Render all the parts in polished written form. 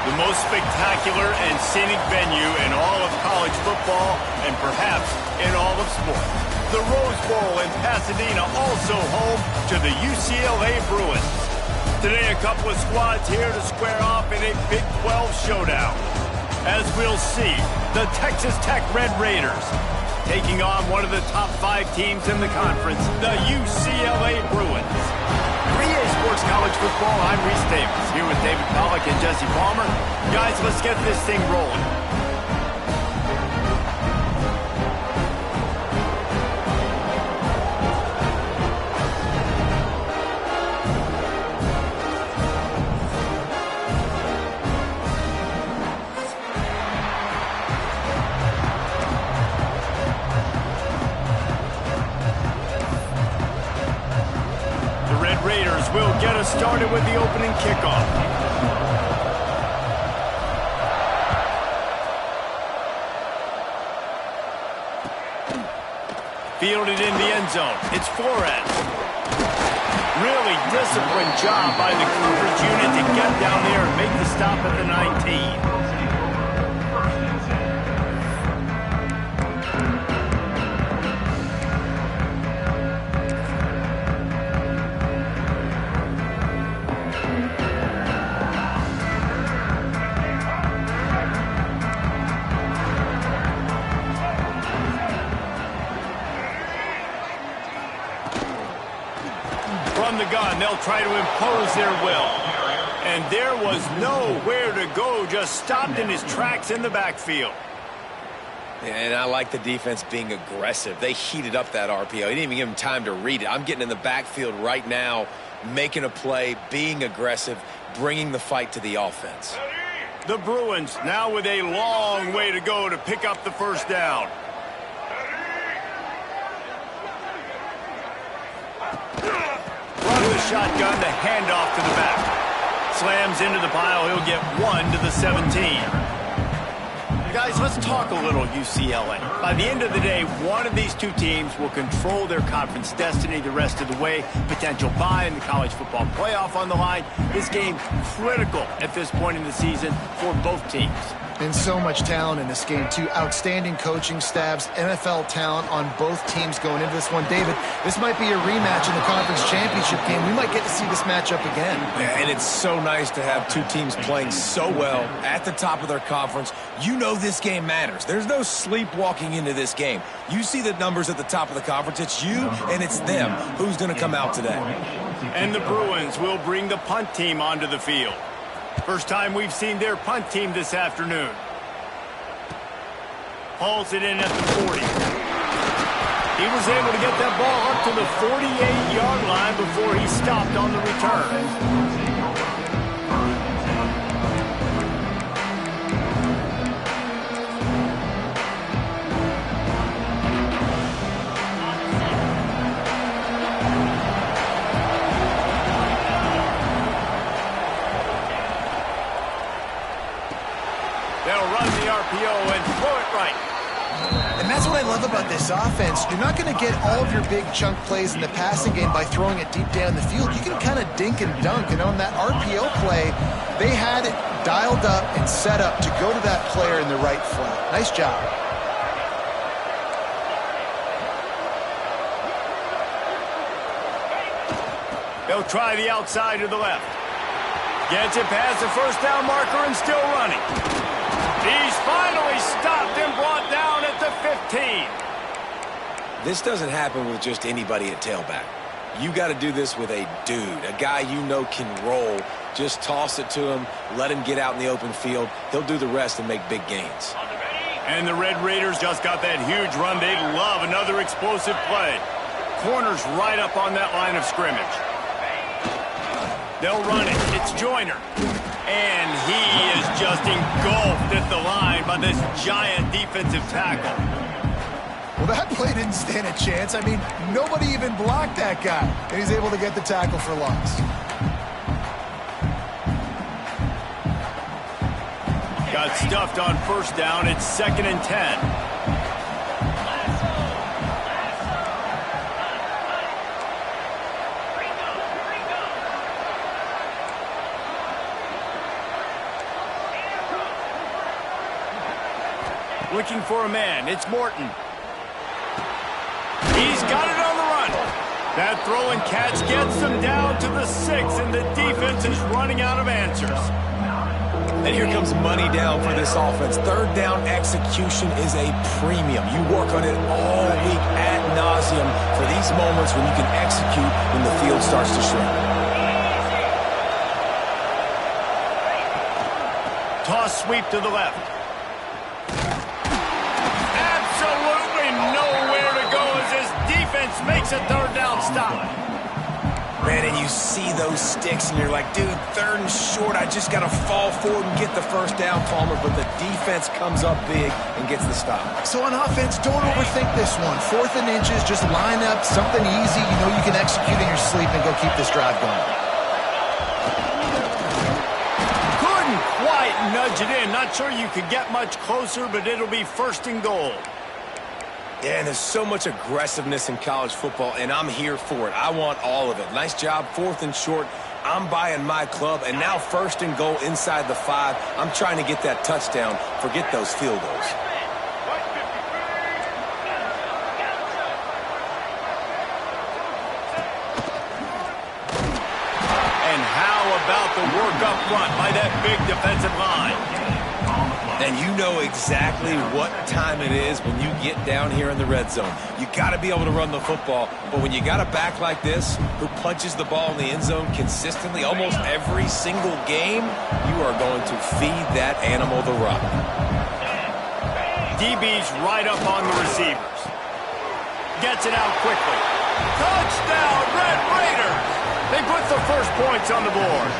The most spectacular and scenic venue in all of college football and perhaps in all of sport. The Rose Bowl in Pasadena, also home to the UCLA Bruins. Today, a couple of squads here to square off in a Big 12 showdown. As we'll see, the Texas Tech Red Raiders taking on one of the top 5 teams in the conference, the UCLA Bruins. 3A Sports College Football, I'm Reese Davis, here with David Pollack and Jesse Palmer. Guys, let's get this thing rolling. Raiders will get us started with the opening kickoff. Fielded in the end zone. It's Flores. Really disciplined job by the coverage unit to get down there and make the stop at the 19. From the gun, they'll try to impose their will. And there was nowhere to go, just stopped in his tracks in the backfield. And I like the defense being aggressive. They heated up that RPO. He didn't even give him time to read it. I'm getting in the backfield right now, making a play, being aggressive, bringing the fight to the offense. The Bruins now with a long way to go to pick up the first down. From the shotgun, the handoff to the back. Slams into the pile. He'll get 1 to the 17. Guys, let's talk a little UCLA. By the end of the day, one of these two teams will control their conference destiny the rest of the way. Potential bye in the college football playoff on the line. This game critical at this point in the season for both teams. And so much talent in this game, too. Outstanding coaching staffs, NFL talent on both teams going into this one. David, this might be a rematch in the conference championship game. We might get to see this matchup again. Yeah, and it's so nice to have two teams playing so well at the top of their conference. You know this game matters. There's no sleepwalking into this game. You see the numbers at the top of the conference. It's you and it's them. Who's going to come out today? And the Bruins will bring the punt team onto the field. First time we've seen their punt team this afternoon. Hauls it in at the 40. He was able to get that ball up to the 48-yard line before he stopped on the return. And throw it right. And that's what I love about this offense. You're not going to get all of your big chunk plays in the passing game by throwing it deep down the field. You can kind of dink and dunk. And on that RPO play, they had it dialed up and set up to go to that player in the right flat. Nice job. They'll try the outside to the left. Gets it past the first down marker and still running. He's finally stopped and brought down at the 15. This doesn't happen with just anybody at tailback. You got to do this with a dude, a guy you know can roll. Just toss it to him, let him get out in the open field. He'll do the rest and make big gains. And the Red Raiders just got that huge run. They'd love another explosive play. Corner's right up on that line of scrimmage. They'll run it. It's Joyner. And he is just engulfed at the line by this giant defensive tackle. Well, that play didn't stand a chance. I mean, nobody even blocked that guy. And he's able to get the tackle for loss. Got stuffed on first down. It's 2nd and 10. Looking for a man. It's Morton. He's got it on the run. That throw and catch gets them down to the 6, and the defense is running out of answers. And here comes money down for this offense. Third down execution is a premium. You work on it all week ad nauseum for these moments when you can execute when the field starts to shrink. Toss sweep to the left. Absolutely nowhere to go as this defense makes a third down stop. Man, and you see those sticks, and you're like, dude, 3rd and short. I just got to fall forward and get the first down, Palmer. But the defense comes up big and gets the stop. So on offense, don't overthink this one. 4th and inches, just line up something easy. You know you can execute in your sleep and go keep this drive going. Couldn't quite nudge it in. Not sure you could get much closer, but it'll be 1st and goal. Yeah, and there's so much aggressiveness in college football, and I'm here for it. I want all of it. Nice job, 4th and short. I'm buying my club, and now 1st and goal inside the 5. I'm trying to get that touchdown. Forget those field goals. And how about the work up front by that big defensive line? And you know exactly what time it is when you get down here in the red zone. You got to be able to run the football, but when you got a back like this who punches the ball in the end zone consistently almost every single game, you are going to feed that animal the rock. DB's right up on the receivers. Gets it out quickly. Touchdown, Red Raiders! They put the first points on the board.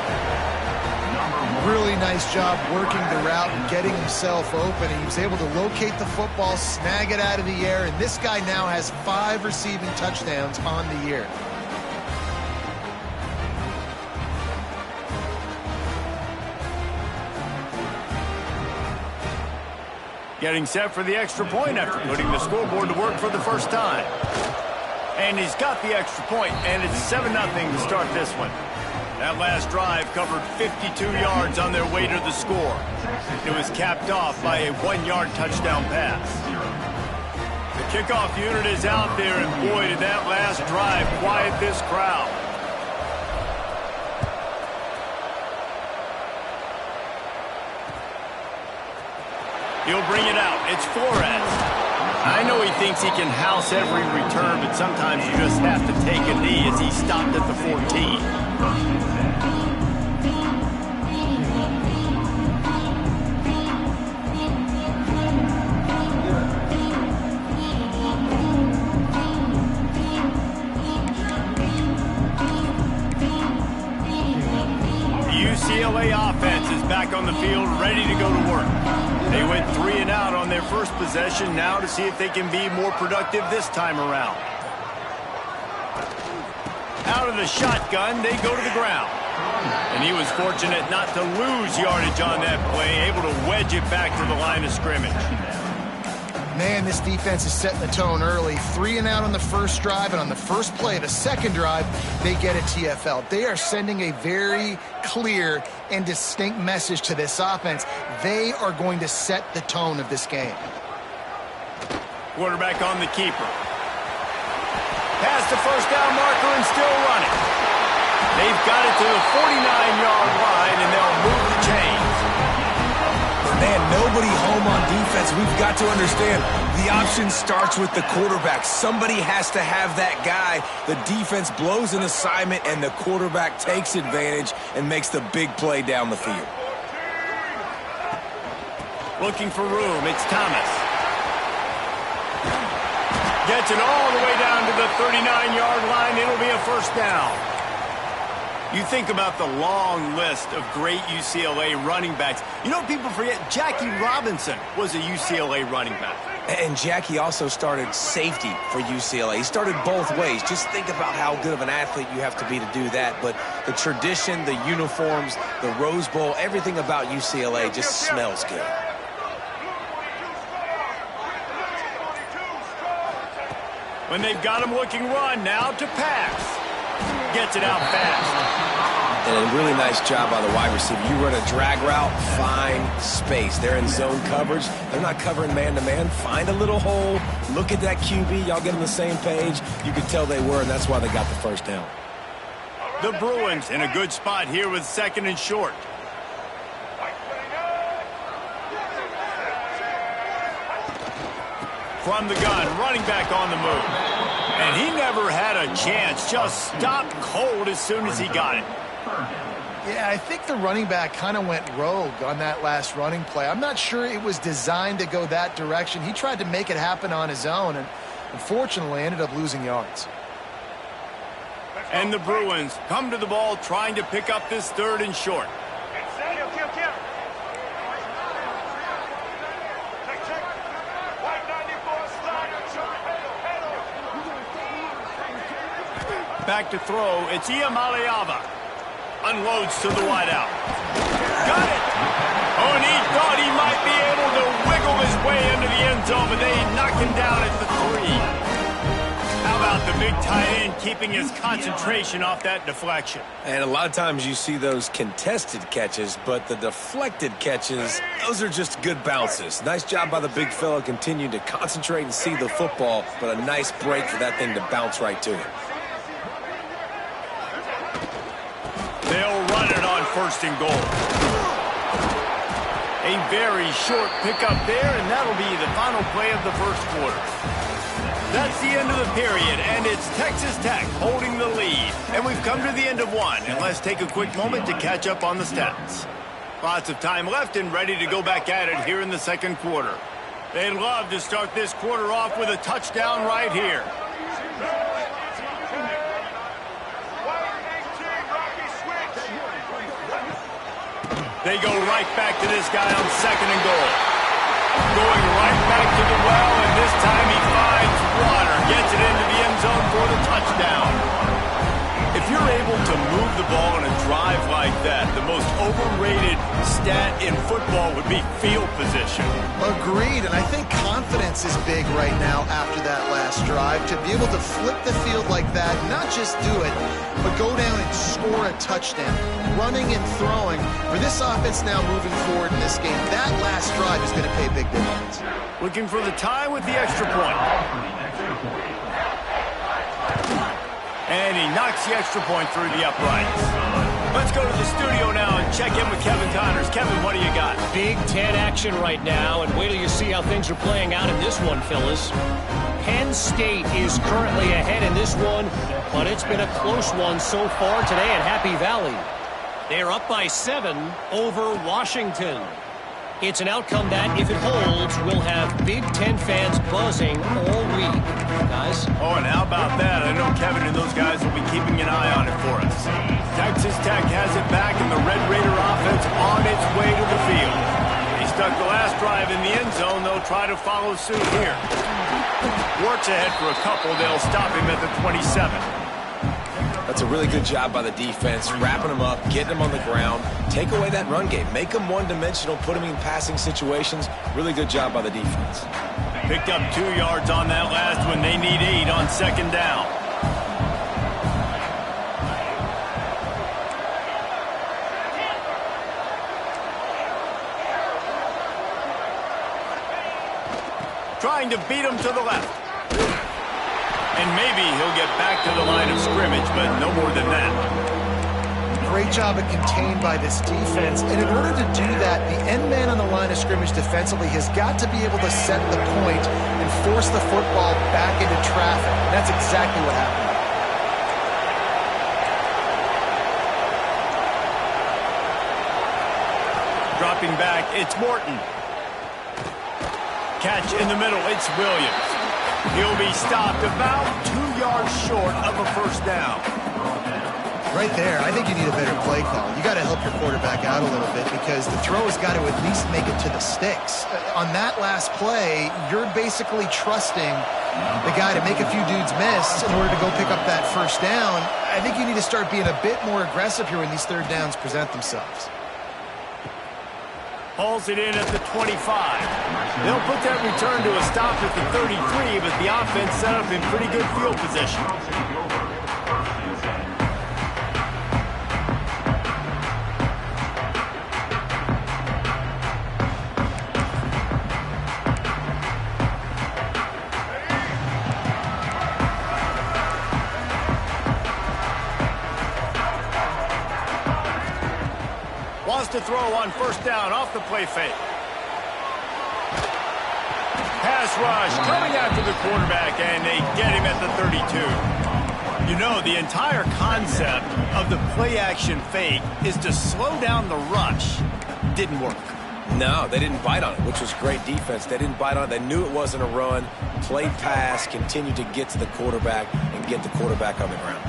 Really nice job working the route and getting himself open. He was able to locate the football, snag it out of the air, and this guy now has 5 receiving touchdowns on the year. Getting set for the extra point after putting the scoreboard to work for the first time. And he's got the extra point, and it's 7-0 to start this one. That last drive covered 52 yards on their way to the score. It was capped off by a 1-yard touchdown pass. The kickoff unit is out there, and boy, did that last drive quiet this crowd. He'll bring it out. It's Flores. I know he thinks he can house every return, but sometimes you just have to take a knee as he stopped at the 14. UCLA offense is back on the field, ready to go to work. They went 3 and out on their first possession, now to see if they can be more productive this time around. Out of the shotgun, they go to the ground. And he was fortunate not to lose yardage on that play, able to wedge it back to the line of scrimmage. Man, this defense is setting the tone early. 3 and out on the first drive, and on the first play of the second drive, they get a TFL. They are sending a very clear and distinct message to this offense. They are going to set the tone of this game. Quarterback on the keeper. Past the first down marker and still running. They've got it to the 49-yard line, and they'll move the chains. Man, nobody home on defense. We've got to understand the option starts with the quarterback. Somebody has to have that guy. The defense blows an assignment, and the quarterback takes advantage and makes the big play down the field. Looking for room. It's Thomas. Gets it all the way down to the 39-yard line. It'll be a first down. You think about the long list of great UCLA running backs. You know, people forget Jackie Robinson was a UCLA running back. And Jackie also started safety for UCLA. He started both ways. Just think about how good of an athlete you have to be to do that. But the tradition, the uniforms, the Rose Bowl, everything about UCLA just smells good. When they've got him looking run, now to pass. Gets it out fast. And a really nice job by the wide receiver. You run a drag route, find space. They're in zone coverage. They're not covering man-to-man. Find a little hole. Look at that QB. Y'all get on the same page. You could tell they were, and that's why they got the first down. The Bruins in a good spot here with 2nd and short. From the gun, running back on the move. And he never had a chance, just stopped cold as soon as he got it. Yeah, I think the running back kind of went rogue on that last running play. I'm not sure it was designed to go that direction. He tried to make it happen on his own, and unfortunately ended up losing yards. And the Bruins come to the ball trying to pick up this 3rd and short. Back to throw, it's Iamaleava. Unloads to the wideout. Got it! Oh, and he thought he might be able to wiggle his way into the end zone, but they knock him down at the 3. How about the big tight end keeping his concentration off that deflection? And a lot of times you see those contested catches, but the deflected catches, those are just good bounces. Nice job by the big fella, continuing to concentrate and see the football, but a nice break for that thing to bounce right to him. They'll run it on 1st and goal. A very short pickup there, and that'll be the final play of the first quarter. That's the end of the period, and it's Texas Tech holding the lead. And we've come to the end of one, and let's take a quick moment to catch up on the stats. Lots of time left and ready to go back at it here in the second quarter. They'd love to start this quarter off with a touchdown right here. They go right back to this guy on second and goal. Going right back to the well, and this time he finds water. Gets it into the end zone for the touchdown. If you're able to move the ball in a drive like that, the most overrated stat in football would be field position. Agreed, and I think confidence is big right now after that last drive. To be able to flip the field like that, not just do it, but go down and score a touchdown. Running and throwing. For this offense now moving forward in this game, that last drive is going to pay big dividends. Looking for the tie with the extra point. And he knocks the extra point through the uprights. Let's go to the studio now and check in with Kevin Connors. Kevin, what do you got? Big Ten action right now, and wait till you see how things are playing out in this one, Phyllis. Penn State is currently ahead in this one, but it's been a close one so far today at Happy Valley. They're up by 7 over Washington. It's an outcome that, if it holds, will have Big Ten fans buzzing all week. Guys? Oh, and how about that? I know Kevin and those guys will be keeping an eye on it for us. Texas Tech has it back, and the Red Raider offense on its way to the field. They stuck the last drive in the end zone. They'll try to follow suit here. Works ahead for a couple. They'll stop him at the 27. That's a really good job by the defense, wrapping them up, getting them on the ground, take away that run game, make them one-dimensional, put them in passing situations. Really good job by the defense. Picked up 2 yards on that last one. They need 8 on second down. Trying to beat him to the left. And maybe he'll get back to the line of scrimmage, but no more than that. Great job of contained by this defense. And in order to do that, the end man on the line of scrimmage defensively has got to be able to set the point and force the football back into traffic. And that's exactly what happened. Dropping back, it's Morton. Catch in the middle, it's Williams. He'll be stopped about 2 yards short of a first down. Right there, I think you need a better play call. You got to help your quarterback out a little bit because the throw has got to at least make it to the sticks. On that last play, you're basically trusting the guy to make a few dudes miss in order to go pick up that first down. I think you need to start being a bit more aggressive here when these third downs present themselves. Hauls it in at the 25. They'll put that return to a stop at the 33, but the offense set up in pretty good field position. Wants to throw on first down off the play fake. Pass rush coming after the quarterback, and they get him at the 32. You know, the entire concept of the play-action fake is to slow down the rush. Didn't work. No, they didn't bite on it, which was great defense. They didn't bite on it. They knew it wasn't a run, played pass, continued to get to the quarterback and get the quarterback on the ground.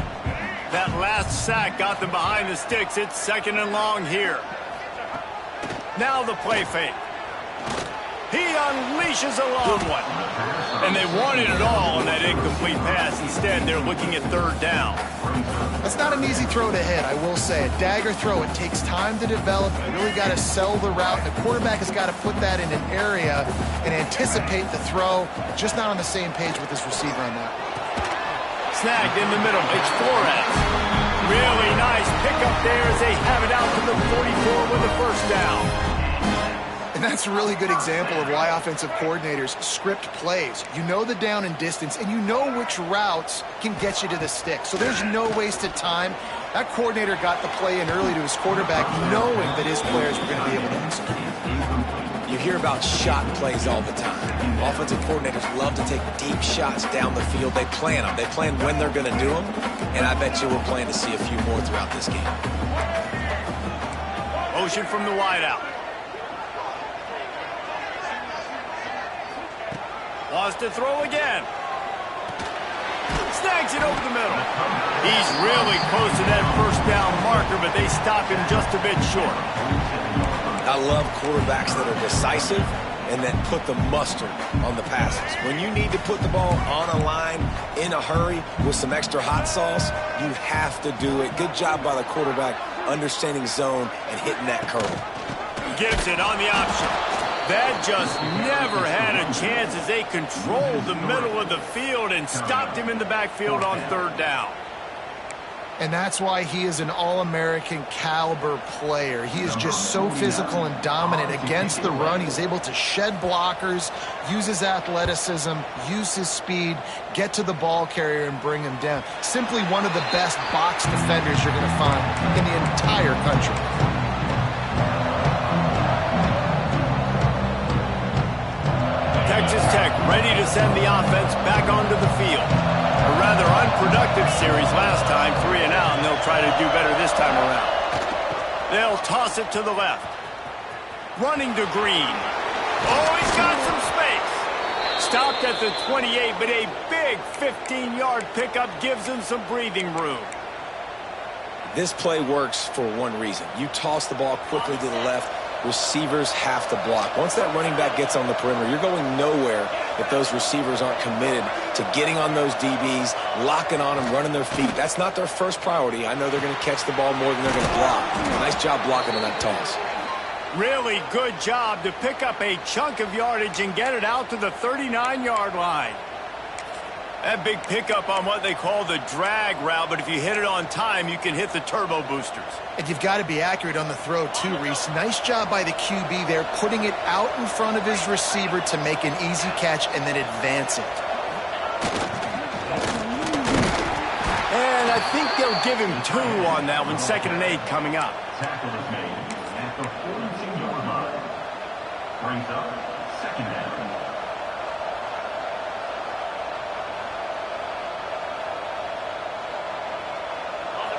That last sack got them behind the sticks. It's second and long here. Now the play fake. He unleashes a long one. And they wanted it all on that incomplete pass. Instead, they're looking at third down. That's not an easy throw to hit, I will say. A dagger throw, it takes time to develop. You really got to sell the route. The quarterback has got to put that in an area and anticipate the throw. Just not on the same page with his receiver on that. Snagged in the middle. It's Flores. Really nice pickup there as they have it out to the 44 with the first down. And that's a really good example of why offensive coordinators script plays. You know the down and distance, and you know which routes can get you to the stick. So there's no wasted time. That coordinator got the play in early to his quarterback, knowing that his players were going to be able to execute. You hear about shot plays all the time. Offensive coordinators love to take deep shots down the field. They plan them. They plan when they're going to do them. And I bet you we're planning to see a few more throughout this game. Motion from the wideout. Wants to throw again. Snags it over the middle. He's really close to that first down marker, but they stop him just a bit short. I love quarterbacks that are decisive and that put the mustard on the passes. When you need to put the ball on a line in a hurry with some extra hot sauce, you have to do it. Good job by the quarterback understanding zone and hitting that curl. Gives it on the option. That just never had a chance as they controlled the middle of the field and stopped him in the backfield on third down. And that's why he is an All-American caliber player. He is just so physical and dominant against the run. He's able to shed blockers, use his athleticism, use his speed, get to the ball carrier and bring him down. Simply one of the best box defenders you're going to find in the entire country. Texas Tech ready to send the offense back onto the field. A rather unproductive series last time, 3 and out, and they'll try to do better this time around. They'll toss it to the left. Running to Green. Oh, he's got some space. Stopped at the 28, but a big 15-yard pickup gives him some breathing room. This play works for one reason. You toss the ball quickly to the left, receivers have to block. Once that running back gets on the perimeter, you're going nowhere if those receivers aren't committed to getting on those DBs, locking on them, running their feet. That's not their first priority. I know they're going to catch the ball more than they're going to block. Nice job blocking on that toss. Really good job to pick up a chunk of yardage and get it out to the 39-yard line. That big pickup on what they call the drag route, but if you hit it on time, you can hit the turbo boosters. And you've got to be accurate on the throw, too, Reese. Nice job by the QB there, putting it out in front of his receiver to make an easy catch and then advance it. And I think they'll give him 2 on that one. 2nd and 8 coming up. Tackle is made at the 14-yard line. Brings up 2nd down.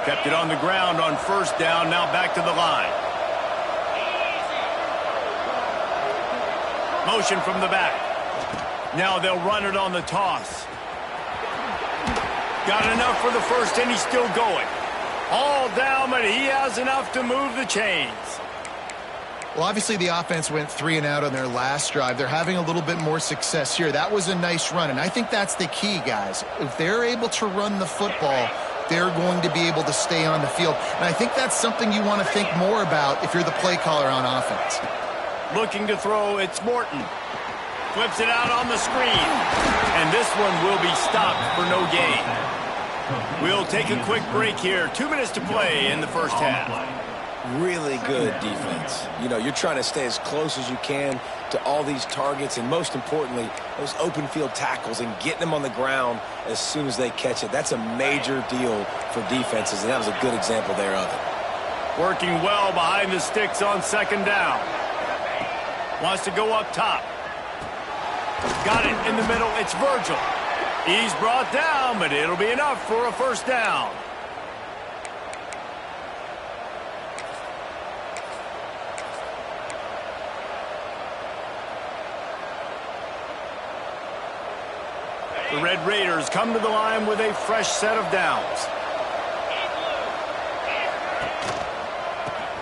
Kept it on the ground on 1st down. Now back to the line. Motion from the back. Now they'll run it on the toss. Got enough for the first, and he's still going. All down, but he has enough to move the chains. Well, obviously the offense went 3 and out on their last drive. They're having a little bit more success here. That was a nice run, and I think that's the key, guys. If they're able to run the football, they're going to be able to stay on the field. And I think that's something you want to think more about if you're the play caller on offense. Looking to throw, it's Morton. Flips it out on the screen. And this one will be stopped for no gain. We'll take a quick break here. 2 minutes to play in the first half. Really good defense. You know, you're trying to stay as close as you can to all these targets, and most importantly, those open field tackles and getting them on the ground as soon as they catch it. That's a major deal for defenses, and that was a good example there of it. Working well behind the sticks on 2nd down. Wants to go up top. Got it in the middle. It's Virgil. He's brought down, but it'll be enough for a 1st down. The Red Raiders come to the line with a fresh set of downs.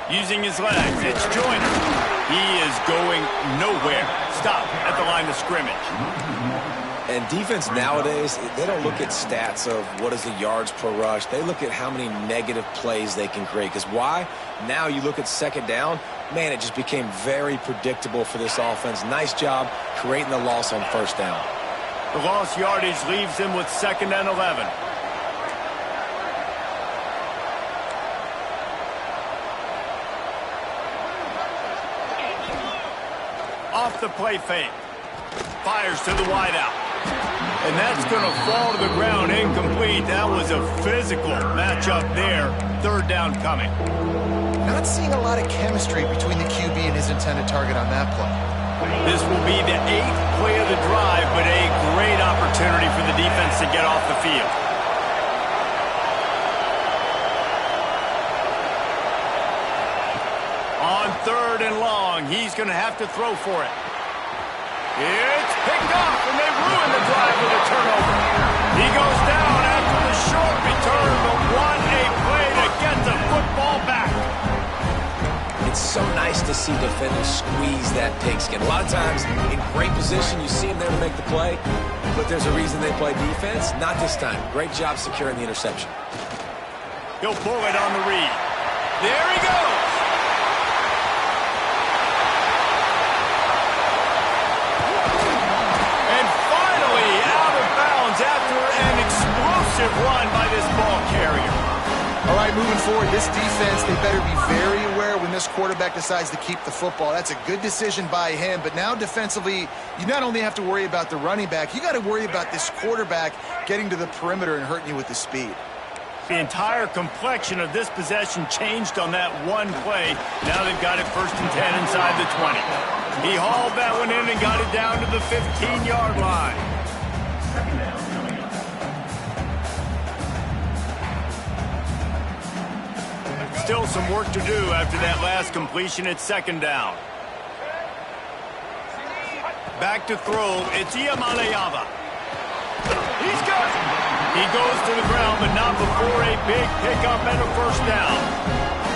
Using his legs, it's Joyner. He is going nowhere. Stop at the line of scrimmage. And defense nowadays, they don't look at stats of what is the yards per rush. They look at how many negative plays they can create. Because why? Now you look at 2nd down, man, it just became very predictable for this offense. Nice job creating the loss on 1st down. The lost yardage leaves him with 2nd and 11. off the play fake. Fires to the wideout. And that's going to fall to the ground incomplete. That was a physical matchup there. Third down coming. Not seeing a lot of chemistry between the QB and his intended target on that play. This will be the 8th play of the drive, but a great opportunity for the defense to get off the field. On 3rd and long, he's going to have to throw for it. It's picked off, and they ruin the drive with a turnover. He goes down after the short return, but what a play to get the football back. It's so nice to see defenders squeeze that pigskin. A lot of times, in great position, you see them there to make the play, but there's a reason they play defense. Not this time. Great job securing the interception. He'll pull it on the read. There he goes. After an explosive run by this ball carrier. All right, moving forward, this defense, they better be very aware when this quarterback decides to keep the football. That's a good decision by him, but now defensively, you not only have to worry about the running back, you got to worry about this quarterback getting to the perimeter and hurting you with the speed. The entire complexion of this possession changed on that one play. Now they've got it 1st and 10 inside the 20. He hauled that one in and got it down to the 15-yard line. Still some work to do after that last completion at 2nd down. Back to throw. It's Iamaleava. He's got it. He goes to the ground, but not before a big pickup and a 1st down.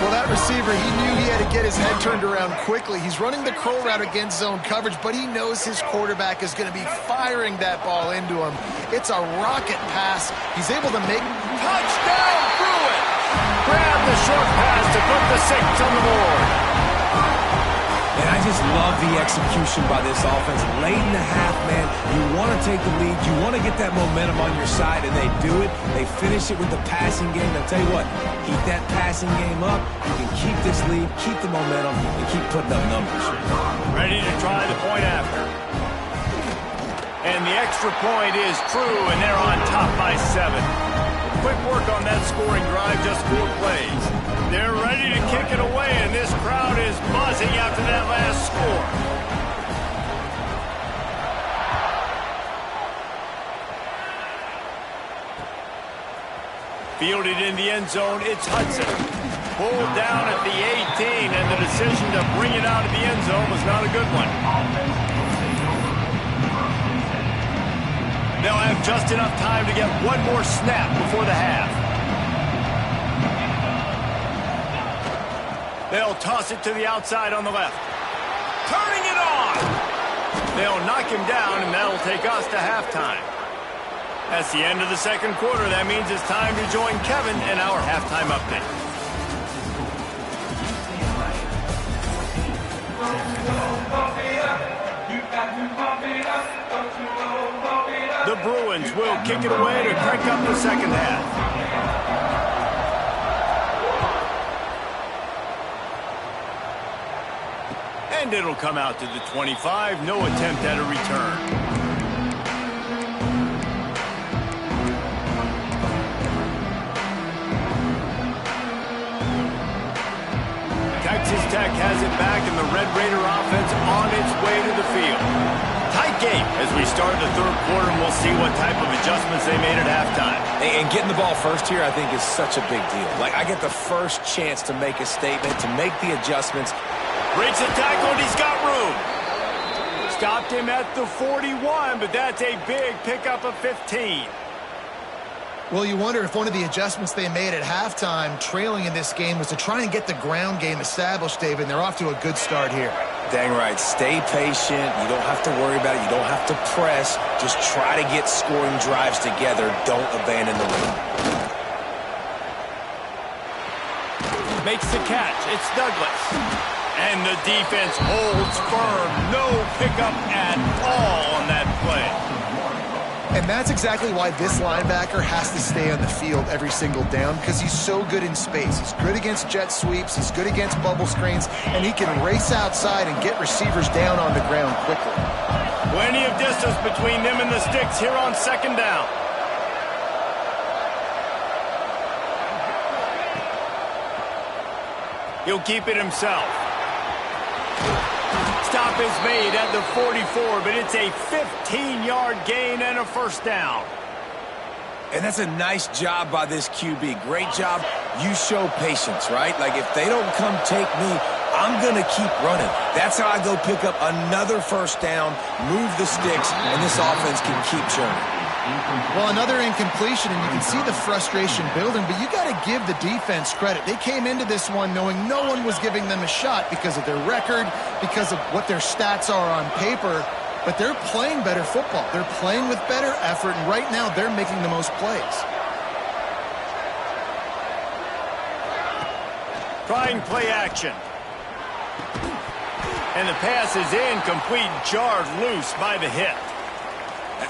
Well, that receiver, he knew he had to get his head turned around quickly. He's running the curl route against zone coverage, but he knows his quarterback is going to be firing that ball into him. It's a rocket pass. He's able to make... Touchdown, Bruin! Grab the short pass to put the 6 on the board. And I just love the execution by this offense. Late in the half, man, you want to take the lead. You want to get that momentum on your side, and they do it. They finish it with the passing game. I'll tell you what, keep that passing game up. You can keep this lead, keep the momentum, and keep putting up numbers. Ready to try the point after. And the extra point is true, and they're on top by 7. Quick work on that scoring drive, just 4 plays. They're ready to kick it away, and this crowd is buzzing after that last score. Fielded in the end zone, it's Hudson. Pulled down at the 18, and the decision to bring it out of the end zone was not a good one. They'll have just enough time to get one more snap before the half. They'll toss it to the outside on the left. Turning it on! They'll knock him down, and that'll take us to halftime. That's the end of the 2nd quarter. That means it's time to join Kevin in our halftime update. The Bruins will kick it away to crank up the 2nd half. And it'll come out to the 25. No attempt at a return. Texas Tech has it back, and the Red Raider offense on its way to the field. Tight game as we start the 3rd quarter, and we'll see what type of adjustments they made at halftime. And getting the ball first here, I think, is such a big deal. Like, I get the first chance to make a statement, to make the adjustments. Breaks a tackle, and he's got room. Stopped him at the 41, but that's a big pickup of 15. Well, you wonder if one of the adjustments they made at halftime, trailing in this game, was to try and get the ground game established, David, and they're off to a good start here. Dang right. Stay patient. You don't have to worry about it. You don't have to press. Just try to get scoring drives together. Don't abandon the lead. Makes the catch. It's Douglas. And the defense holds firm. No pickup at all on that play. And that's exactly why this linebacker has to stay on the field every single down, because he's so good in space. He's good against jet sweeps, he's good against bubble screens, and he can race outside and get receivers down on the ground quickly. Plenty of distance between them and the sticks here on second down. He'll keep it himself. Stop is made at the 44, but it's a 15-yard gain and a first down. And that's a nice job by this QB. Great job. You show patience, right? Like, if they don't come take me, I'm going to keep running. That's how I go pick up another first down, move the sticks, and this offense can keep churning. Well, another incompletion, and you can see the frustration building, but you got to give the defense credit. They came into this one knowing no one was giving them a shot because of their record, because of what their stats are on paper, but they're playing better football. They're playing with better effort, and right now they're making the most plays. Trying play action. And the pass is incomplete, jarred loose by the hit.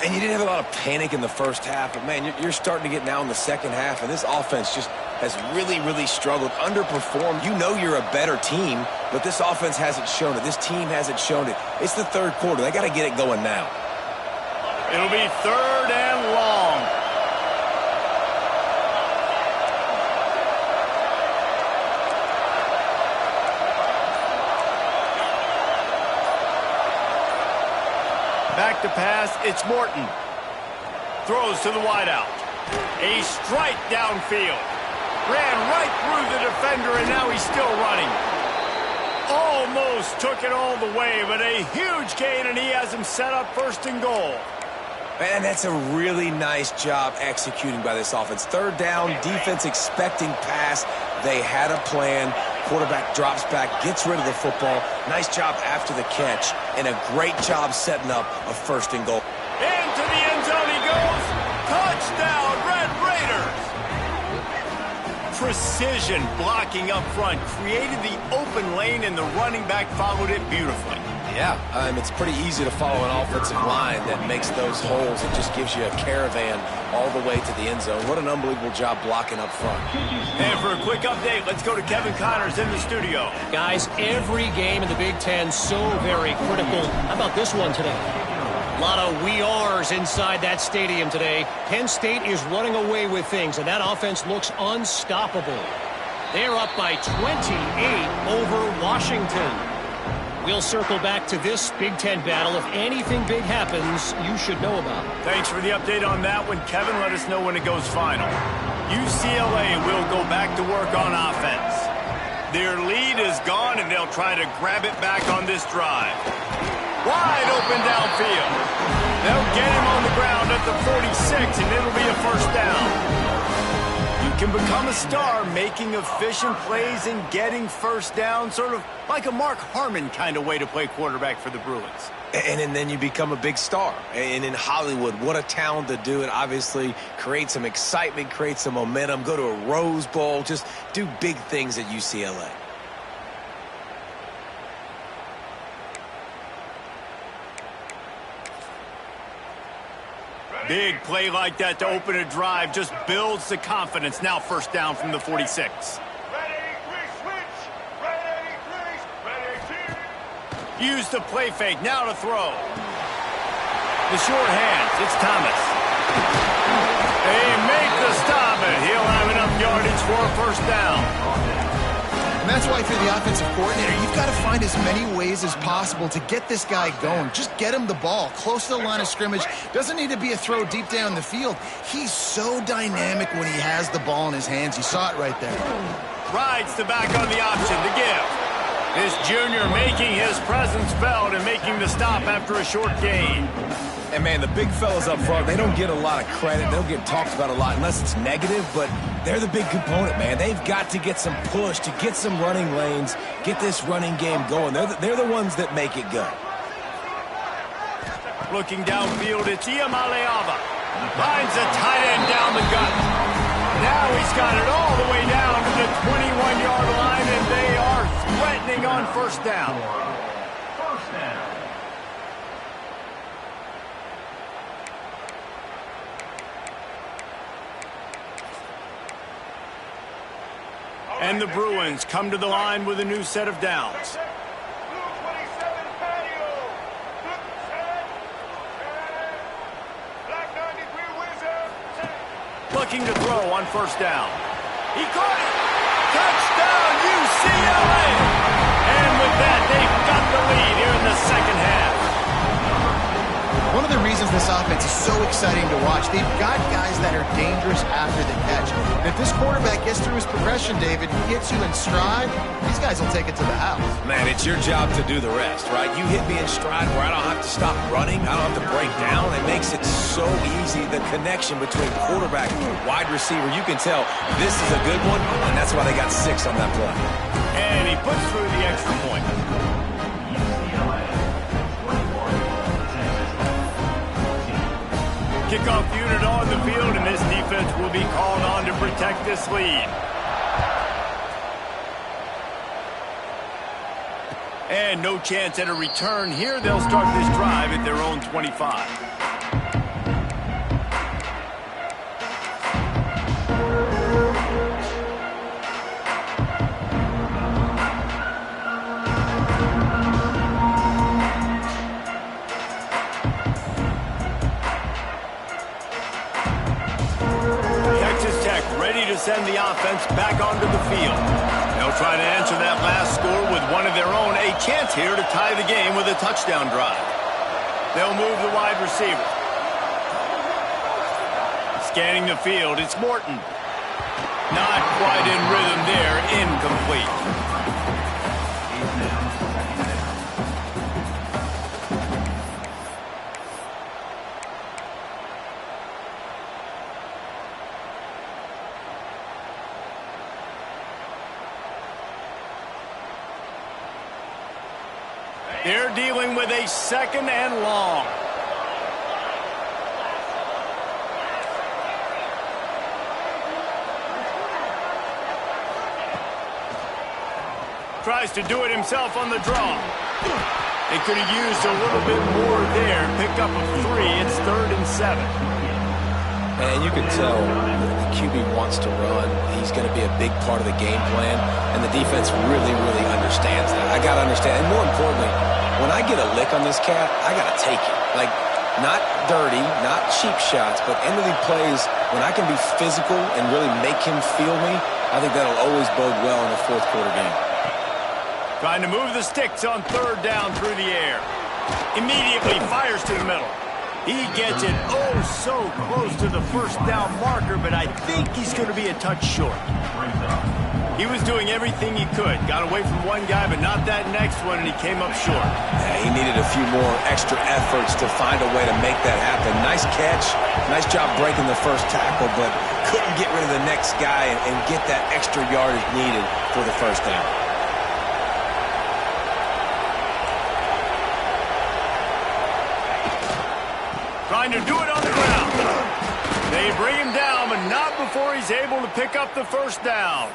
And you didn't have a lot of panic in the first half, but, man, you're starting to get now in the second half, and this offense just has really, really struggled, underperformed. You know you're a better team, but this offense hasn't shown it. This team hasn't shown it. It's the third quarter. They got to get it going now. It'll be third and long. Back to pass, it's Morton. Throws to the wideout. A strike downfield. Ran right through the defender, and now he's still running. Almost took it all the way, but a huge gain, and he has him set up first and goal. Man, that's a really nice job executing by this offense. Third down, defense expecting pass. They had a plan. Quarterback drops back, gets rid of the football. Nice job after the catch, and a great job setting up a first and goal. Into the end zone he goes. Touchdown, Red Raiders. Precision blocking up front, created the open lane, and the running back followed it beautifully. Yeah, it's pretty easy to follow an offensive line that makes those holes. It just gives you a caravan all the way to the end zone. What an unbelievable job blocking up front. And for a quick update, let's go to Kevin Connors in the studio. Guys, every game in the Big Ten so very critical. How about this one today? A lot of we ares inside that stadium today. Penn State is running away with things, and that offense looks unstoppable. They're up by 28 over Washington. We'll circle back to this Big Ten battle. If anything big happens, you should know about it. Thanks for the update on that one, Kevin. Let us know when it goes final. UCLA will go back to work on offense. Their lead is gone, and they'll try to grab it back on this drive. Wide open downfield. They'll get him on the ground at the 46, and it'll be a first down. You can become a star making efficient plays and getting first down, sort of like a Mark Harmon kind of way to play quarterback for the Bruins. And then you become a big star. And in Hollywood, what a town to do it. Obviously, create some excitement, create some momentum, go to a Rose Bowl, just do big things at UCLA. Big play like that to open a drive just builds the confidence. Now first down from the 46. Use the play fake. Now to throw. The short hands. It's Thomas. They make the stop, and he'll have enough yardage for a first down. And that's why if you're the offensive coordinator, you've got to find as many ways as possible to get this guy going. Just get him the ball close to the line of scrimmage. Doesn't need to be a throw deep down the field. He's so dynamic when he has the ball in his hands. You saw it right there. Rides the back on the option to give. This junior making his presence felt and making the stop after a short gain. And, man, the big fellas up front, they don't get a lot of credit. They don't get talked about a lot unless it's negative, but they're the big component, man. They've got to get some push, to get some running lanes, get this running game going. They're the ones that make it go. Looking downfield, it's Iamaleava. Finds a tight end down the gut. Now he's got it all the way down to the 21-yard line, and they are threatening on first down. And the Bruins come to the line with a new set of downs. Looking to throw on first down. He caught it. Touchdown, UCLA. And with that, they've got the lead here in the second half. One of the reasons this offense is so exciting to watch, they've got guys that are dangerous after the catch. And if this quarterback gets through his progression, David, and gets you in stride, these guys will take it to the house. Man, it's your job to do the rest, right? You hit me in stride where I don't have to stop running. I don't have to break down. It makes it so easy. The connection between quarterback and wide receiver, you can tell this is a good one, and that's why they got 6 on that play. And he puts through the extra point. Kickoff unit on the field, and this defense will be called on to protect this lead. And no chance at a return here. They'll start this drive at their own 25. Send the offense back onto the field. They'll try to answer that last score with one of their own. A chance here to tie the game with a touchdown drive. They'll move the wide receiver. Scanning the field, it's Morton. Not quite in rhythm there, incomplete. They're dealing with a 2nd and long. Tries to do it himself on the draw. They could have used a little bit more there. Pick up a 3. It's 3rd and 7. And you can tell the QB wants to run. He's going to be a big part of the game plan, and the defense really, really understands that. I got to understand, and more importantly, when I get a lick on this cat, I got to take it. Like, not dirty, not cheap shots, but end of the plays, when I can be physical and really make him feel me, I think that'll always bode well in the 4th quarter game. Trying to move the sticks on 3rd down through the air. Immediately fires to the middle. He gets it oh so close to the first down marker, but I think he's going to be a touch short. He was doing everything he could. Got away from one guy, but not that next one, and he came up short. Yeah, he needed a few more extra efforts to find a way to make that happen. Nice catch. Nice job breaking the first tackle, but couldn't get rid of the next guy and get that extra yardage needed for the first down. Trying to do it on the ground. They bring him down, but not before he's able to pick up the first down.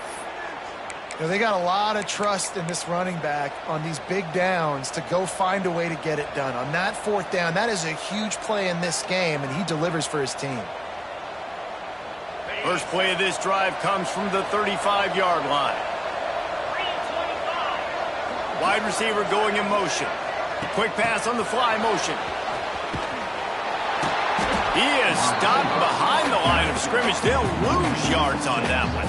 You know, they got a lot of trust in this running back on these big downs to go find a way to get it done. On that 4th down, that is a huge play in this game, and he delivers for his team. First play of this drive comes from the 35-yard line. Wide receiver going in motion. Quick pass on the fly motion. He is stopped behind the line of scrimmage. They'll lose yards on that one.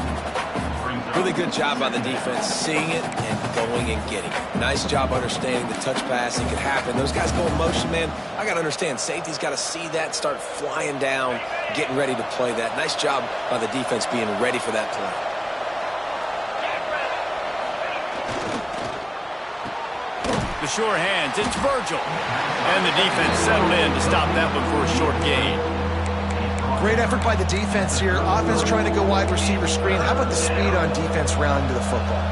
Really good job by the defense, seeing it and going and getting it. Nice job understanding the touch pass. It could happen. Those guys go in motion, man. I got to understand. Safety's got to see that, start flying down, getting ready to play that. Nice job by the defense being ready for that play. The sure hands, it's Virgil. And the defense settled in to stop that one for a short gain. Great effort by the defense here. Offense trying to go wide receiver screen. How about the speed on defense rallying to the football?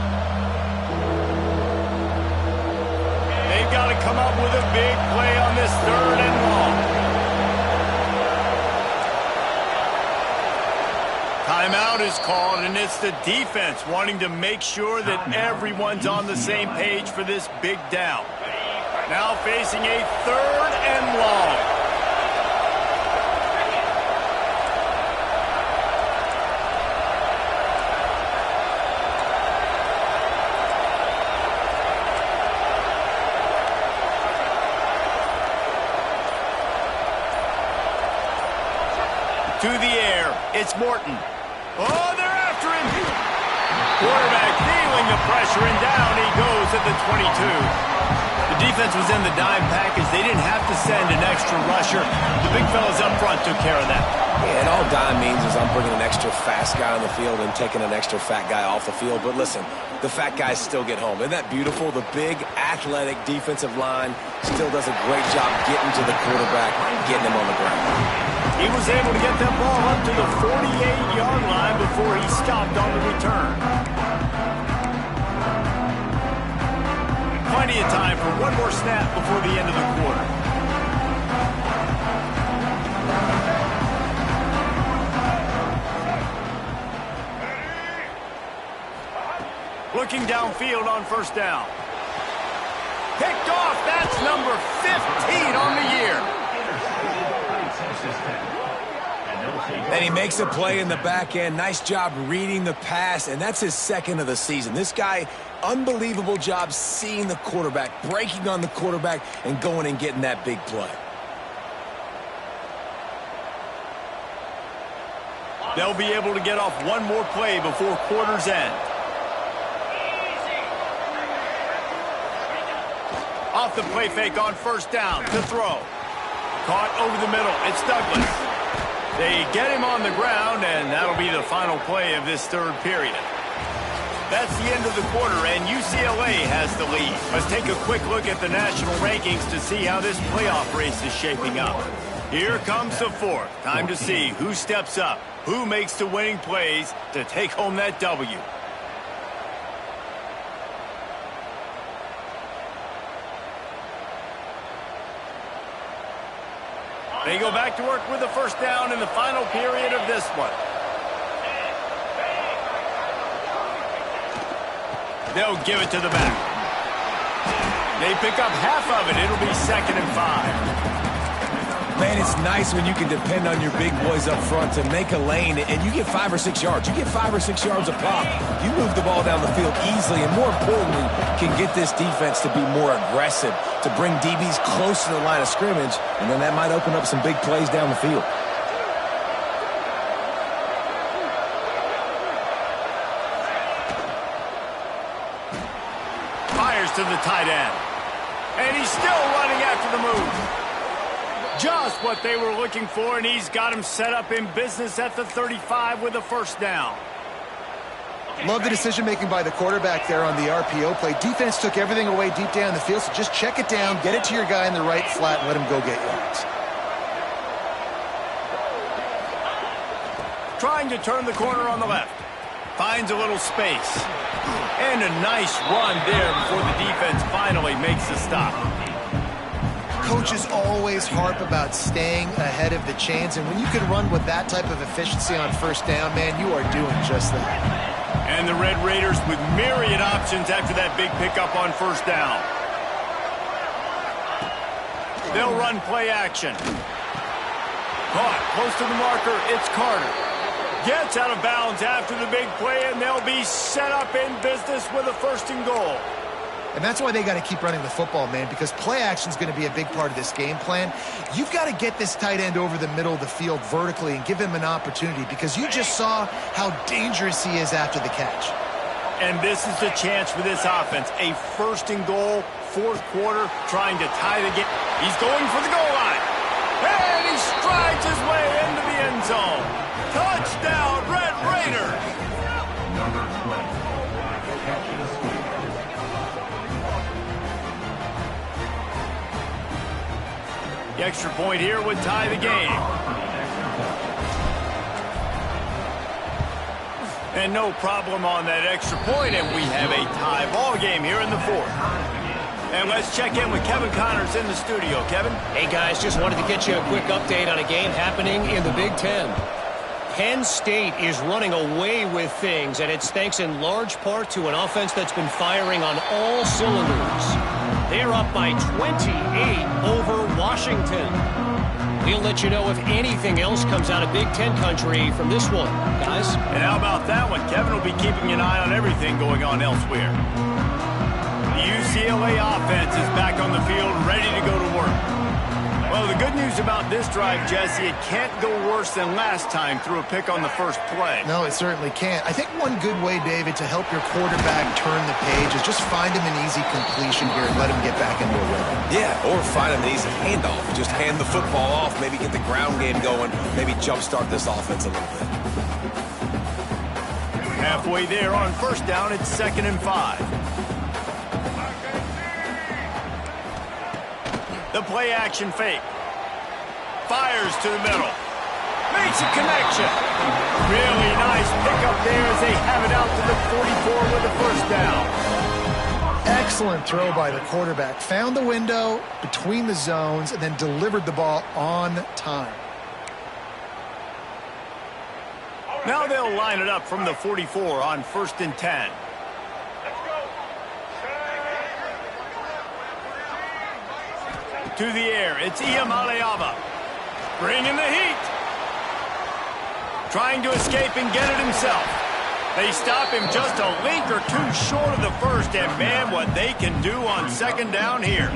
They've got to come up with a big play on this 3rd and long. Timeout is called, and it's the defense wanting to make sure that everyone's on the same page for this big down. Now facing a 3rd and long. to the air. It's Morton. Oh, they're after him. Quarterback feeling the pressure, and down he goes at the 22. The defense was in the dime package. They didn't have to send an extra rusher. The big fellas up front took care of that. Yeah, and all dime means is I'm bringing an extra fast guy on the field and taking an extra fat guy off the field. But listen, the fat guys still get home. Isn't that beautiful? The big, athletic defensive line still does a great job getting to the quarterback, getting him on the ground. He was able to get that ball up to the 48-yard line before he stopped on the return. Plenty of time for one more snap before the end of the quarter. Looking downfield on first down. Picked off. That's number 15 on the year. And he makes a play in the back end. Nice job reading the pass, and that's his second of the season. This guy, unbelievable job seeing the quarterback, breaking on the quarterback, and going and getting that big play. They'll be able to get off one more play before quarter's end. Off the play fake on first down to throw. Caught over the middle. It's Douglas. They get him on the ground, and that'll be the final play of this third period. That's the end of the quarter, and UCLA has the lead. Let's take a quick look at the national rankings to see how this playoff race is shaping up. Here comes the fourth. Time to see who steps up, who makes the winning plays to take home that W. They go back to work with the first down in the final period of this one. They'll give it to the back. They pick up half of it. It'll be 2nd and 5. Man, it's nice when you can depend on your big boys up front to make a lane, and you get 5 or 6 yards. You get 5 or 6 yards a pop. You move the ball down the field easily, and more importantly, can get this defense to be more aggressive, to bring DBs close to the line of scrimmage, and then that might open up some big plays down the field. Fires to the tight end. And he's still running after the move. Just what they were looking for, and he's got him set up in business at the 35 with a first down. Love the decision-making by the quarterback there on the RPO play. Defense took everything away deep down the field, so just check it down, get it to your guy in the right flat, and let him go get yards. Trying to turn the corner on the left. Finds a little space. And a nice run there before the defense finally makes the stop. Coaches always harp about staying ahead of the chains, and when you can run with that type of efficiency on first down, man, you are doing just that. And the Red Raiders with myriad options after that big pickup on first down. They'll run play action. Caught close to the marker. It's Carter. Gets out of bounds after the big play, and they'll be set up in business with a 1st and goal. And that's why they got to keep running the football, man, because play action is going to be a big part of this game plan. You've got to get this tight end over the middle of the field vertically and give him an opportunity, because you just saw how dangerous he is after the catch. And this is the chance for this offense. A 1st and goal, 4th quarter, trying to tie the game. He's going for the goal line. And he strides his way into the end zone. Touchdown, Red Raiders! Number 20. Catch the score. The extra point here would tie the game. And no problem on that extra point, and we have a tie ball game here in the 4th. And let's check in with Kevin Connors in the studio. Kevin? Hey, guys, just wanted to get you a quick update on a game happening in the Big Ten. Penn State is running away with things, and it's thanks in large part to an offense that's been firing on all cylinders. They're up by 28 over Washington. We'll let you know if anything else comes out of Big Ten country from this one, guys. And how about that one? Kevin will be keeping an eye on everything going on elsewhere. The UCLA offense is back on the field, ready to go to work. Well, the good news news about this drive, Jesse. It can't go worse than last time through a pick on the first play. No, it certainly can't. I think one good way, David, to help your quarterback turn the page is just find him an easy completion here and let him get back into a rhythm. Yeah, or find him an easy handoff. Just hand the football off, maybe get the ground game going, maybe jumpstart this offense a little bit. Halfway there on first down, it's 2nd and 5. The play action fake. Fires to the middle. Makes a connection. Really nice pickup there as they have it out to the 44 with the first down. Excellent throw by the quarterback. Found the window between the zones and then delivered the ball on time. Now they'll line it up from the 44 on 1st and 10. To the air, it's Iamaleava. Bringing the heat. Trying to escape and get it himself. They stop him just a link or two short of the first, and man, what they can do on 2nd down here.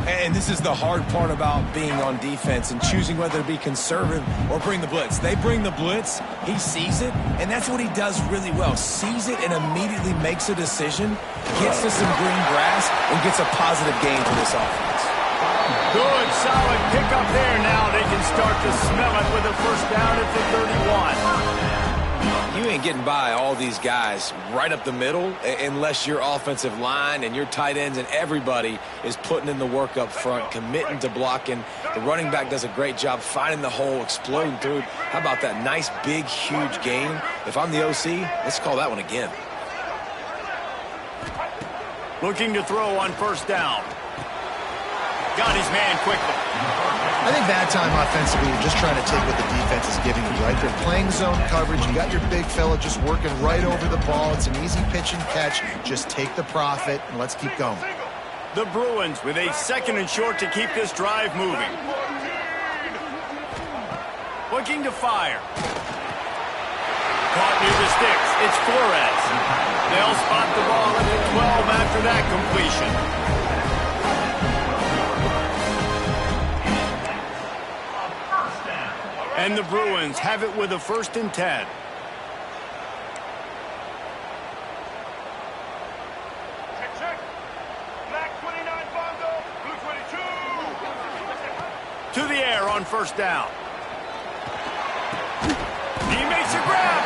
And this is the hard part about being on defense and choosing whether to be conservative or bring the blitz. They bring the blitz, he sees it, and that's what he does really well. Sees it and immediately makes a decision, gets to some green grass, and gets a positive gain for this offense. Good, solid pickup there. Now they can start to smell it with a first down at the 31. You ain't getting by all these guys right up the middle unless your offensive line and your tight ends and everybody is putting in the work up front, committing to blocking. The running back does a great job finding the hole, exploding through it. How about that nice, big, huge gain? If I'm the OC, let's call that one again. Looking to throw on first down. Got his man quickly. I think that time offensively, you're just trying to take what the defense is giving you, right? They're playing zone coverage. You got your big fella just working right over the ball. It's an easy pitch and catch. Just take the profit, and let's keep going. The Bruins with a 2nd and short to keep this drive moving. Looking to fire. Caught near the sticks. It's Flores. They'll spot the ball at the 12 after that completion. And the Bruins have it with a 1st and 10. To the air on first down. He makes a grab.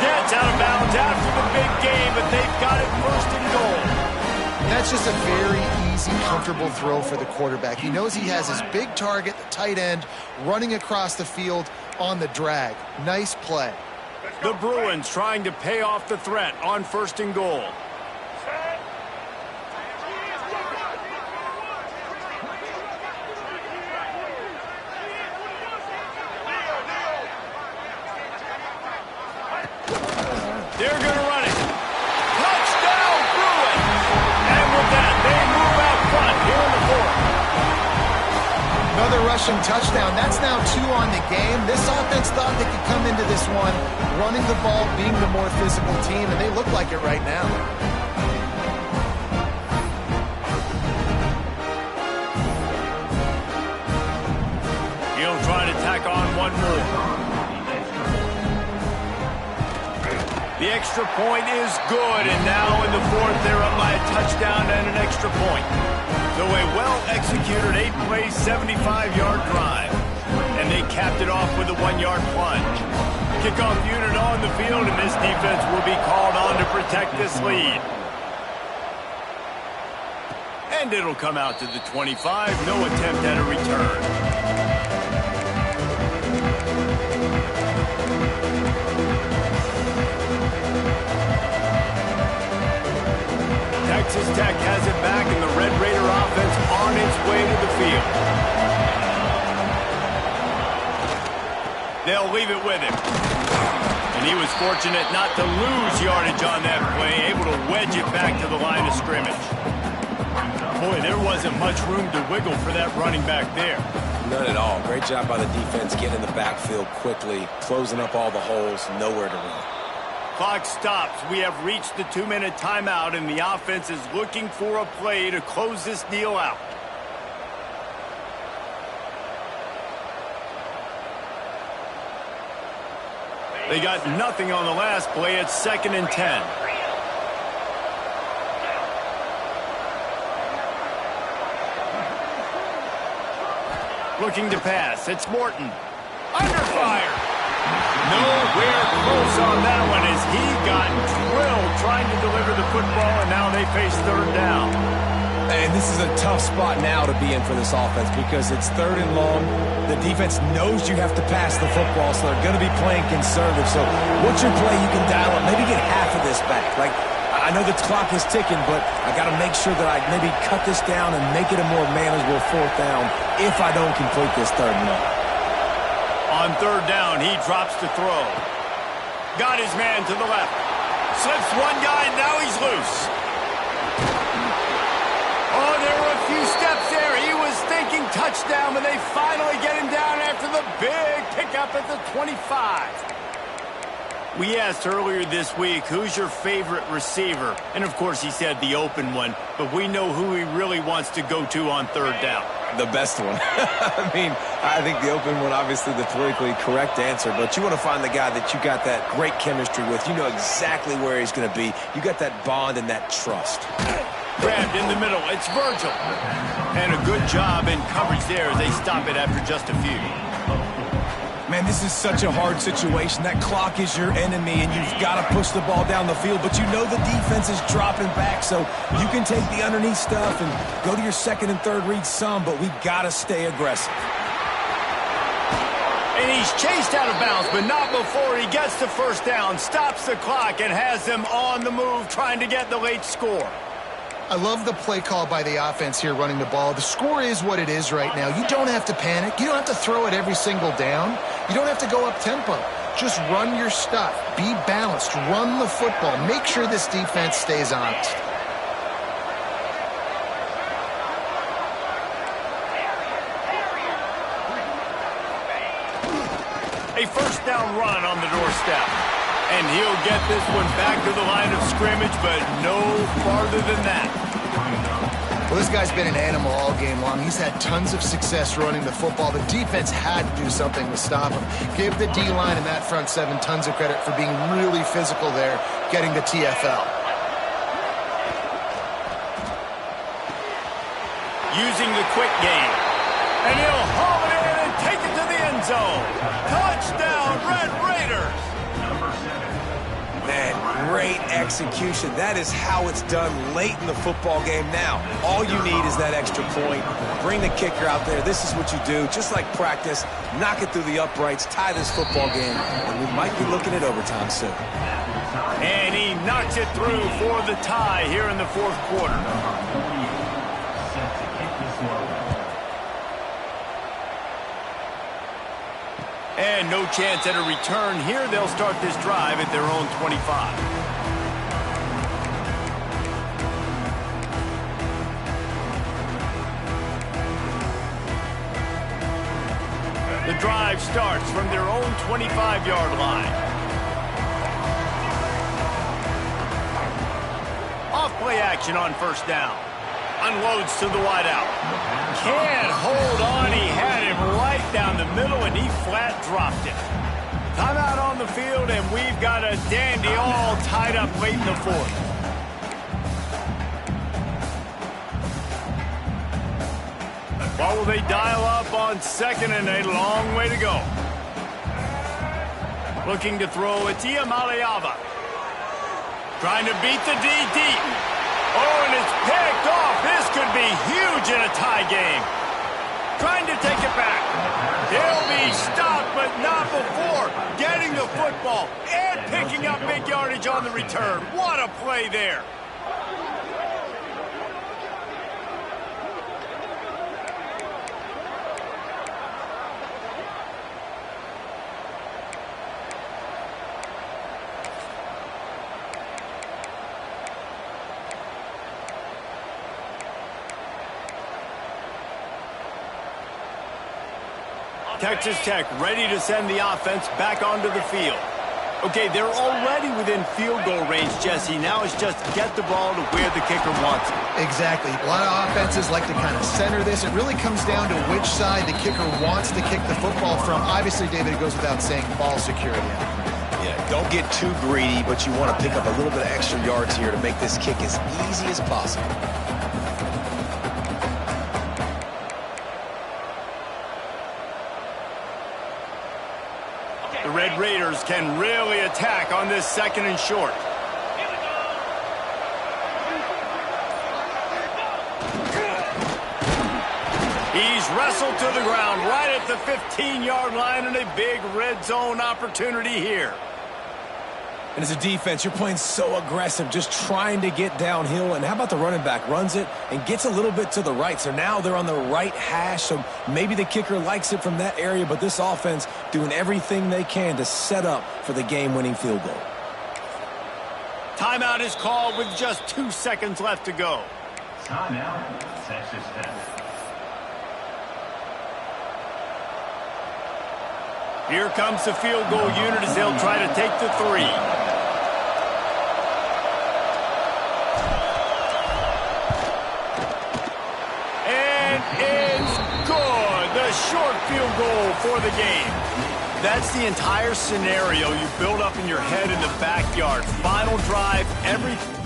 Gets out of bounds after the big game, but they've got it 1st and goal. That's just a very easy, comfortable throw for the quarterback. He knows he has his big target, the tight end, running across the field on the drag. Nice play. The Bruins trying to pay off the threat on 1st and goal. They're going to run it. Touchdown, Bruins! And with that, they move out front here in the 4th. Another rushing touchdown. That's now 2 on the game. This offense thought they could come into this one running the ball, being the more physical team, and they look like it right now. He'll try to tack on one more. The extra point is good, and now in the 4th, they're up by a touchdown and an extra point. So a well-executed 8-play, 75-yard drive. And they capped it off with a 1-yard plunge. Kickoff unit on the field, and this defense will be called on to protect this lead. And it'll come out to the 25. No attempt at a return. Texas Tech has it back, and the Red Raider offense on its way to the field. They'll leave it with him. And he was fortunate not to lose yardage on that play, able to wedge it back to the line of scrimmage. Boy, there wasn't much room to wiggle for that running back there. None at all. Great job by the defense getting in the backfield quickly, closing up all the holes, nowhere to run. Clock stops. We have reached the 2-minute timeout, and the offense is looking for a play to close this deal out. They got nothing on the last play. It's 2nd and 10. Looking to pass. It's Morton. Under fire. Nowhere close on that one as he got drilled trying to deliver the football, and now they face 3rd down. And this is a tough spot now to be in for this offense because it's 3rd and long. The defense knows you have to pass the football, so they're going to be playing conservative. So what's your play you can dial up? Maybe get half of this back. Like, I know the clock is ticking, but I got to make sure that I maybe cut this down and make it a more manageable 4th down if I don't complete this 3rd and long. On 3rd down, he drops to throw. Got his man to the left. Slips one guy, and now he's loose. Oh, there were a few steps there. He was thinking touchdown, but they finally get him down after the big pickup at the 25. We asked earlier this week, who's your favorite receiver? And, of course, he said the open one, but we know who he really wants to go to on 3rd down. The best one. I mean, I think the open one, obviously the politically correct answer, but you want to find the guy that you got that great chemistry with. You know exactly where he's going to be. You got that bond and that trust. Grabbed in the middle. It's Virgil. And a good job in coverage there as they stop it after just a few. Man, this is such a hard situation. That clock is your enemy, and you've got to push the ball down the field. But you know the defense is dropping back, so you can take the underneath stuff and go to your 2nd and 3rd read some, but we got to stay aggressive. And he's chased out of bounds, but not before he gets the 1st down, stops the clock, and has them on the move trying to get the late score. I love the play call by the offense here running the ball. The score is what it is right now. You don't have to panic. You don't have to throw it every single down. You don't have to go up tempo. Just run your stuff. Be balanced. Run the football. Make sure this defense stays honest. A 1st down run on the doorstep. And he'll get this one back to the line of scrimmage, but no farther than that. Well, this guy's been an animal all game long. He's had tons of success running the football. The defense had to do something to stop him. Give the D-line and that front 7 tons of credit for being really physical there, getting the TFL. Using the quick game. And he'll haul it in and take it to the end zone. Touchdown, Red Raiders! Man, great execution. That is how it's done late in the football game now. All you need is that extra point. Bring the kicker out there. This is what you do. Just like practice, knock it through the uprights, tie this football game, and we might be looking at overtime soon. And he knocks it through for the tie here in the 4th quarter. And no chance at a return here. They'll start this drive at their own 25. The drive starts from their own 25-yard line. Off-play action on 1st down. Unloads to the wideout. Can't hold on. He had him right down the middle, and he flat dropped it. Timeout on the field, and we've got a dandy all tied up late in the 4th. What will they dial up on 2nd and a long way to go? Looking to throw, it's Iamaleava. Trying to beat the D deep. Oh, and it's picked off. This could be huge in a tie game. Trying to take it back. They'll be stopped, but not before getting the football and picking up big yardage on the return. What a play there. Texas Tech ready to send the offense back onto the field. Okay, they're already within field goal range, Jesse. Now it's just get the ball to where the kicker wants it. Exactly. A lot of offenses like to kind of center this. It really comes down to which side the kicker wants to kick the football from. Obviously, David, it goes without saying, ball security. Yeah, don't get too greedy, but you want to pick up a little bit of extra yards here to make this kick as easy as possible. The Red Raiders can really attack on this 2nd and short. He's wrestled to the ground right at the 15-yard line, and a big red zone opportunity here. And as a defense, you're playing so aggressive, just trying to get downhill. And how about the running back runs it and gets a little bit to the right. So now they're on the right hash. So maybe the kicker likes it from that area, but this offense doing everything they can to set up for the game-winning field goal. Timeout is called with just 2 seconds left to go. Timeout, Texas Tech. Here comes the field goal unit as they'll try to take the 3. And it's good. The short field goal for the game. That's the entire scenario you build up in your head in the backyard. Final drive, everything.